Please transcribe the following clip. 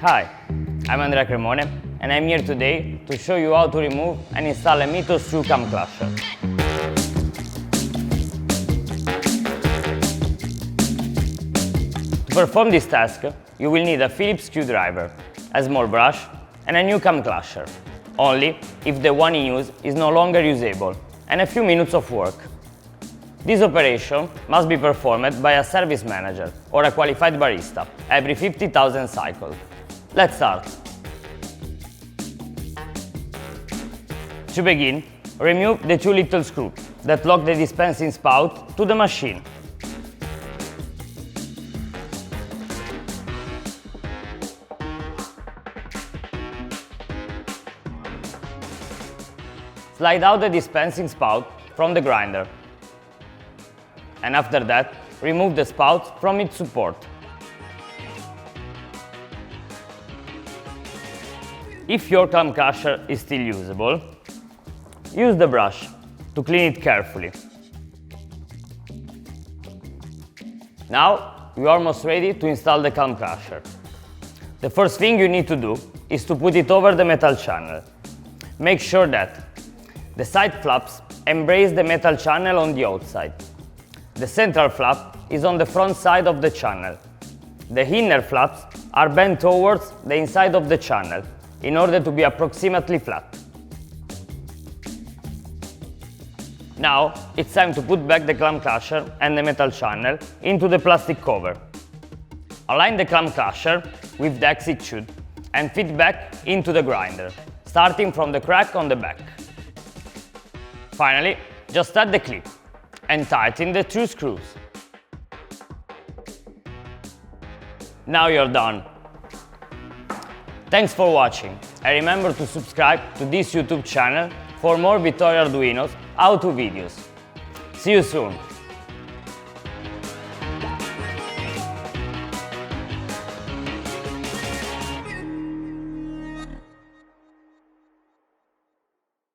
Hi, I'm Andrea Cremone and I'm here today to show you how to remove and install a Mythos through Clump Crusher. To perform this task, you will need a Phillips screwdriver, a small brush and a new Clump Crusher, only if the one in use is no longer usable, and a few minutes of work. This operation must be performed by a service manager or a qualified barista every 50,000 cycles. Let's start. To begin, remove the two little screws that lock the dispensing spout to the machine. Slide out the dispensing spout from the grinder. And after that, remove the spout from its support. If your Clump Crusher is still usable, use the brush to clean it carefully. Now, you are almost ready to install the Clump Crusher. The first thing you need to do is to put it over the metal channel. Make sure that the side flaps embrace the metal channel on the outside. The central flap is on the front side of the channel. The inner flaps are bent towards the inside of the channel in order to be approximately flat. Now it's time to put back the Clump Crusher and the metal channel into the plastic cover. Align the Clump Crusher with the exit chute and fit back into the grinder, starting from the crack on the back. Finally, just add the clip and tighten the two screws. Now you're done. Thanks for watching, and remember to subscribe to this YouTube channel for more Victoria Arduino's how-to videos. See you soon!